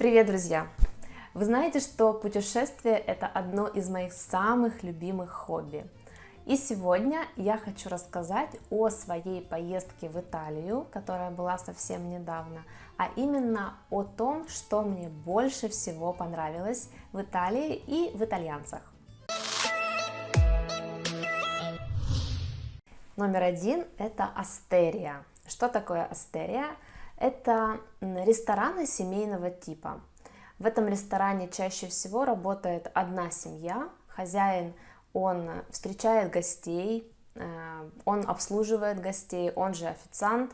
Привет, друзья! Вы знаете, что путешествие – это одно из моих самых любимых хобби. И сегодня я хочу рассказать о своей поездке в Италию, которая была совсем недавно, а именно о том, что мне больше всего понравилось в Италии и в итальянцах. Номер один – это Остерия. Что такое Остерия? Это рестораны семейного типа. В этом ресторане чаще всего работает одна семья, хозяин, он встречает гостей, он обслуживает гостей, он же официант,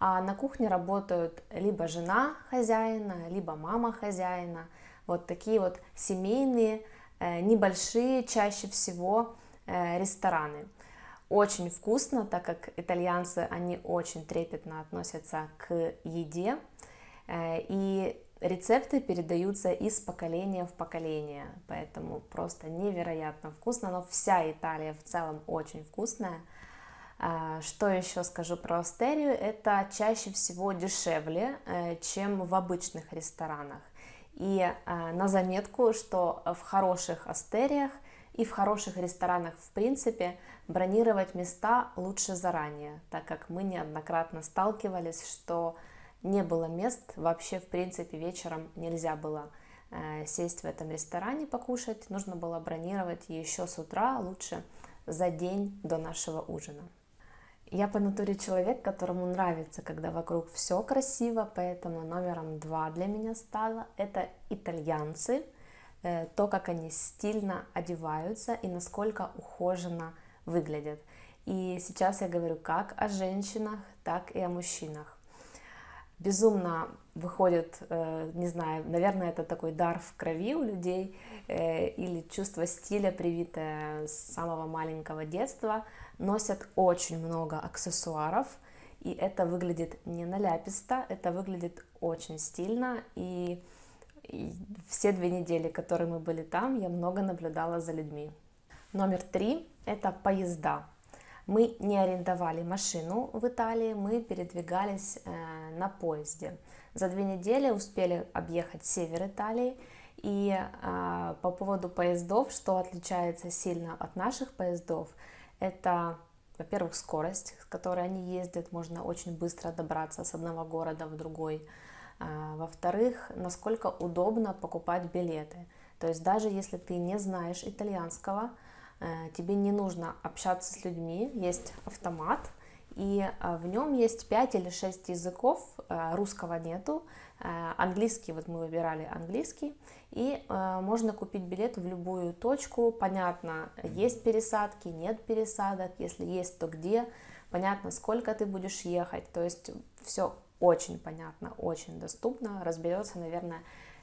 а на кухне работают либо жена хозяина, либо мама хозяина. Вот такие вот семейные, небольшие чаще всего рестораны. Очень вкусно, так как итальянцы, они очень трепетно относятся к еде, и рецепты передаются из поколения в поколение, поэтому просто невероятно вкусно, но вся Италия в целом очень вкусная. Что еще скажу про Остерию, это чаще всего дешевле, чем в обычных ресторанах. И на заметку, что в хороших Остериях и в хороших ресторанах в принципе бронировать места лучше заранее, так как мы неоднократно сталкивались, что не было мест, вообще в принципе вечером нельзя было сесть в этом ресторане покушать, нужно было бронировать еще с утра, лучше за день до нашего ужина. Я по натуре человек, которому нравится, когда вокруг все красиво, поэтому номером 2 для меня стало это итальянцы, то, как они стильно одеваются и насколько ухоженно выглядят. И сейчас я говорю как о женщинах, так и о мужчинах. Безумно выходит, не знаю, наверное, это такой дар в крови у людей или чувство стиля, привитое с самого маленького детства, носят очень много аксессуаров, и это выглядит не наляписто, это выглядит очень стильно, и все 2 недели, которые мы были там, я много наблюдала за людьми. Номер 3 – это поезда. Мы не арендовали машину в Италии, мы передвигались на поезде. За 2 недели успели объехать север Италии. И по поводу поездов, что отличается сильно от наших поездов, это, во-первых, скорость, с которой они ездят, можно очень быстро добраться с одного города в другой. Во-вторых, насколько удобно покупать билеты. То есть даже если ты не знаешь итальянского, тебе не нужно общаться с людьми, есть автомат, и в нем есть 5 или 6 языков, русского нету, английский, вот мы выбирали английский, и можно купить билет в любую точку, понятно, есть пересадки, нет пересадок, если есть, то где, понятно, сколько ты будешь ехать, то есть все очень понятно, очень доступно, разберется, наверное,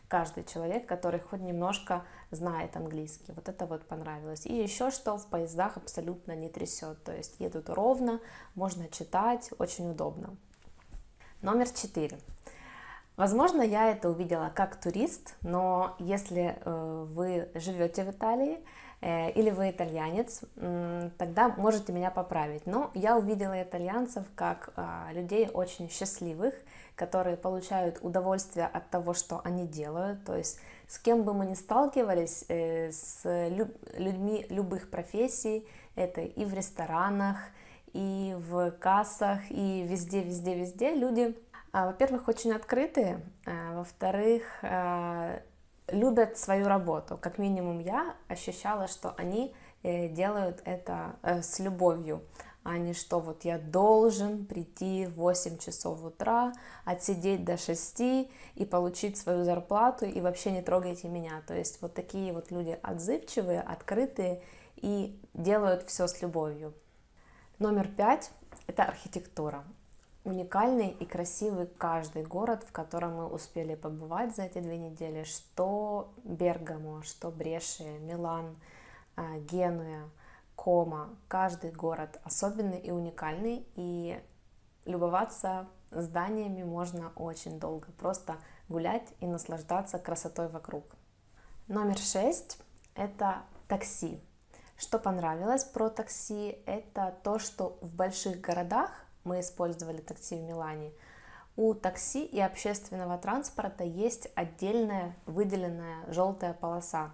каждый человек, который хоть немножко знает английский. Вот это вот понравилось. И еще что, в поездах абсолютно не трясет, то есть едут ровно, можно читать, очень удобно. Номер 4. Возможно, я это увидела как турист, но если вы живете в Италии или вы итальянец, тогда можете меня поправить. Но я увидела итальянцев как людей очень счастливых, которые получают удовольствие от того, что они делают. То есть с кем бы мы ни сталкивались, с людьми любых профессий, это и в ресторанах, и в кассах, и везде, везде, везде люди, во-первых, очень открытые, во-вторых, любят свою работу. Как минимум я ощущала, что они делают это с любовью, а не что вот я должен прийти в 8 часов утра, отсидеть до 6 и получить свою зарплату, и вообще не трогайте меня. То есть вот такие вот люди отзывчивые, открытые и делают все с любовью. Номер 5 – это архитектура. Уникальный и красивый каждый город, в котором мы успели побывать за эти 2 недели, что Бергамо, что Брешия, Милан, Генуя, Кома, каждый город особенный и уникальный, и любоваться зданиями можно очень долго, просто гулять и наслаждаться красотой вокруг. Номер 6 – это такси. Что понравилось про такси, это то, что в больших городах, мы использовали такси в Милане, У такси и общественного транспорта есть отдельная выделенная желтая полоса.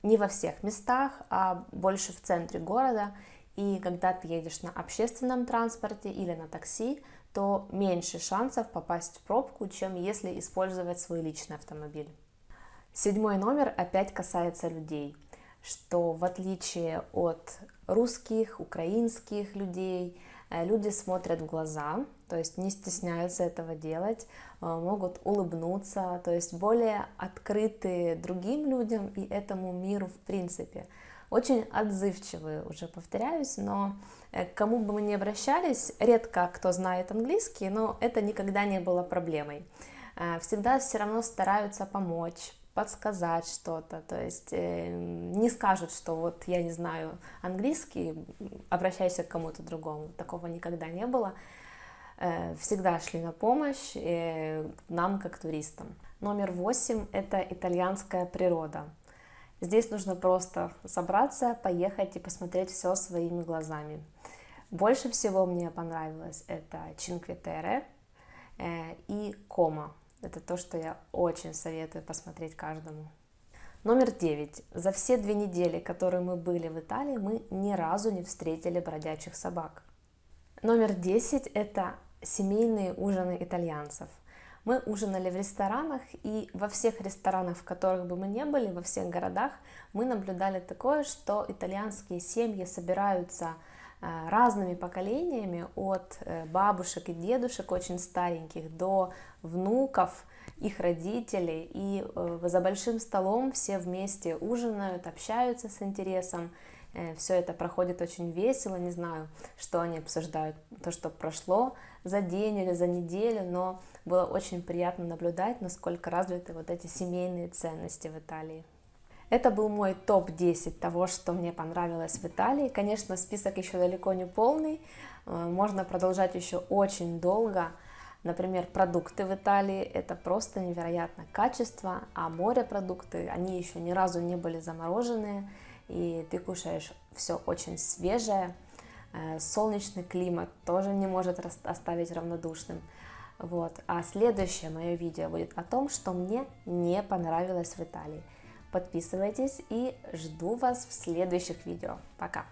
Не во всех местах, а больше в центре города. И когда ты едешь на общественном транспорте или на такси, то меньше шансов попасть в пробку, чем если использовать свой личный автомобиль. 7-й номер опять касается людей, что в отличие от русских, украинских людей, люди смотрят в глаза, то есть не стесняются этого делать, могут улыбнуться, то есть более открыты другим людям и этому миру в принципе. Очень отзывчивые, уже повторяюсь, но к кому бы мы ни обращались, редко кто знает английский, но это никогда не было проблемой. Всегда все равно стараются помочь, подсказать что-то, то есть не скажут, что вот я не знаю английский, обращайся к кому-то другому, такого никогда не было, всегда шли на помощь нам как туристам. Номер 8 – это итальянская природа. Здесь нужно просто собраться, поехать и посмотреть все своими глазами. Больше всего мне понравилось это Чинкве-Терре и Комо. Это то, что я очень советую посмотреть каждому. Номер 9. За все 2 недели, которые мы были в Италии, мы ни разу не встретили бродячих собак. Номер 10. Это семейные ужины итальянцев. Мы ужинали в ресторанах, и во всех ресторанах, в которых бы мы ни были, во всех городах, мы наблюдали такое, что итальянские семьи собираются разными поколениями, от бабушек и дедушек очень стареньких до внуков, их родителей, и за большим столом все вместе ужинают, общаются с интересом, все это проходит очень весело, не знаю, что они обсуждают, то, что прошло за день или за неделю, но было очень приятно наблюдать, насколько развиты вот эти семейные ценности в Италии. Это был мой топ-10 того, что мне понравилось в Италии. Конечно, список еще далеко не полный, можно продолжать еще очень долго. Например, продукты в Италии – это просто невероятное качество, а морепродукты, они еще ни разу не были замороженные, и ты кушаешь все очень свежее. Солнечный климат тоже не может оставить равнодушным. Вот. А следующее мое видео будет о том, что мне не понравилось в Италии. Подписывайтесь и жду вас в следующих видео. Пока!